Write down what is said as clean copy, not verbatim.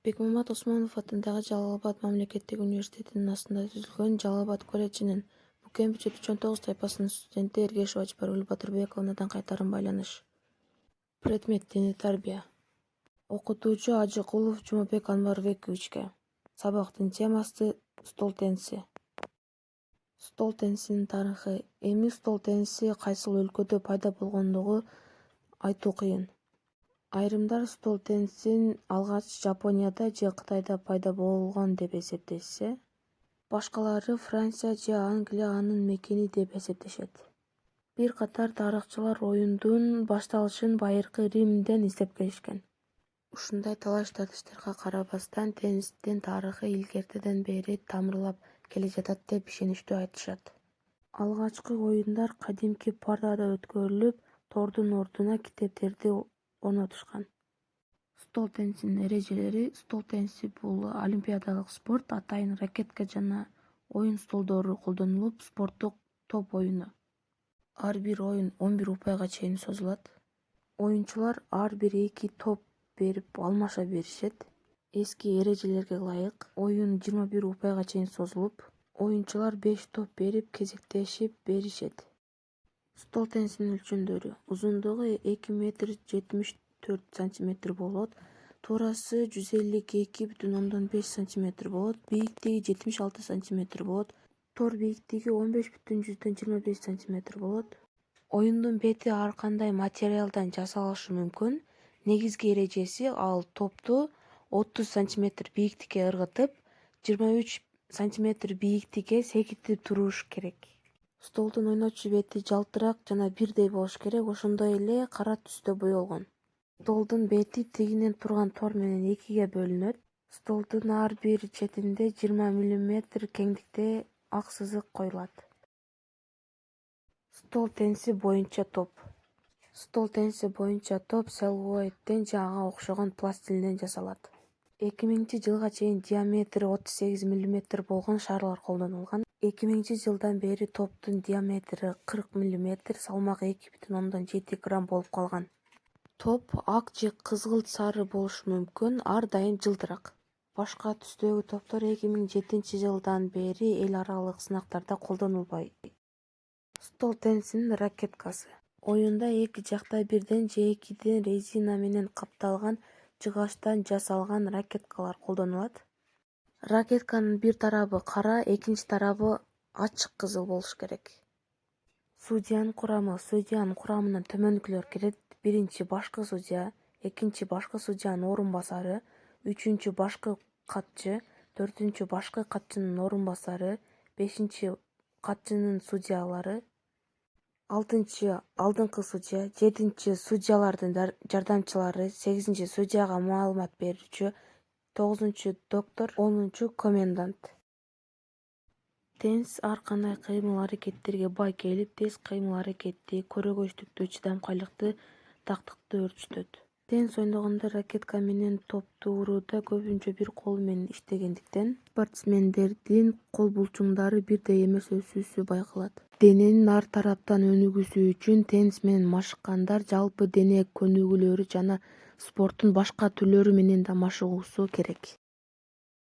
Бекмамат Осмонов атындагы Жалал Абад мамлекеттик университетинин астында түзүлгөн Жалал Абад колледжинин Букембичи 49 тайпасынын студенти Эргешова Ажбаргүл Батырбековнадан кайтарым байланыш. Предмет дини тарбия. Окутуучу Ажыкулов Жумабек Анварбековичке. Сабактын темасы стол тенниси. Стол теннисинин тарыхы. Эми стол тенниси кайсыл өлкөдө пайда болгондугу айтуу кыйын. Айрымдар стол теннисин алгач Жапонияда же Кытайда пайда болгон деп эсептешсе, башкалары Франция же Англия анын мекени деп эсептешет. Бир катар тарыхчылар оюндун башталышын Байыркы Римден издеп келишкен. Ушундай талаш-тартыштарга карабастан теннистин тарыхы илгертеден бери тамырлап келе жатат деп ишеничтүү айтышат. Алгачкы оюндар кадимки партада өткөрүлүп, тордун ордуна китептерди орнотушкан. Стол теннисинин эрежелери. Стол тенниси бул олимпиадалык спорт. Атайын ракетка жана оюн столдору колдонулуп, спорттук топ оюну. Ар бир оюн 11 упайга чейин созулат. Оюнчулар ар бир 2 топ берип алмаша беришет. Эски эрежелерге ылайык оюн 21 упайга чейин созулуп, оюнчулар 5 топ берип кезектешип беришет. Стол теннисинин өлчөмдөрү. Узундугу 2 метр 74 сантиметр болот. Туурасы 152,5 сантиметр болот. Бийиктиги 76 сантиметр болот. Тор бийиктиги 15,25 сантиметр болот. Оюндун бети ар кандай материалдан жасалышы мүмкүн. Негизги эрежеси ал топту 30 сантиметр бийиктикке ыргытып, 23 сантиметр бийиктикке секитип туруш керек. Столдун ойночу бети жалтырак жана бирдей болуш керек, ошондой эле кара түстө боелгон. Столдун бети тигинен турган тор менен 2-ге бөлүнөт. Столдун ар бир четинде 20 мм кеңдикте ак сызык коюлат. Стол тенниси боюнча топ. Стол тенниси боюнча топ целлулоидден же ага окшогон пластилинден жасалат. 2000-жылга чейин диаметри 38 мм болгон шарлар колдонулган. 2000-жылдан бери топтун диаметри 40 мм, салмагы 2,7 грамм болуп калган. Топ ак же кызгылт сары болушу мүмкүн, ар дайым жылтыраак. Башка түстөгү топтор 2007-жылдан бери эл аралык сынактарда колдонулбайт. Стол теннисинин ракеткасы. Оюнда эки жакта бирден же экиден резина менен капталган жыгачтан жасалган ракеткалар колдонулат. Ракетканын бир тарабы кара, экинчи тарабы ачык кызыл болуш керек. Судьянын курамы. Судьянын курамына төмөндүкүлөр кирет. Биринчи башкы судья, экинчи башкы судьянын орун басары, үчүнчү башкы катчы, төртүнчү башкы катчынын орун басары, бешинчи катчынын судьялары, алтынчы алдыңкы судья, жетинчи судьялардын жардамчылары, сегизинчи судьяга маалымат берүүчү, тогузунчу доктор, онунчу комендант. Теннис ар кандай кыймыл-аракеттерге бай келип, тез кыймыл-аракетти, көрөгөчтүктү, чыдамкайлыкты, тактыкты өрчүтөт. Теннис ойногондо ракетка менен топту урууда көбүнчө бир колу менен иштегендиктен, спортсмендердин кол булчуңдары бирдей эмес өсүүсү байкалат. Дененин ар тараптан өнүгүүсү үчүн теннис менен машыккандар жалпы дене көнүгүүлөрү жана спорттун башка түрлөрү менен да машыгуусу керек.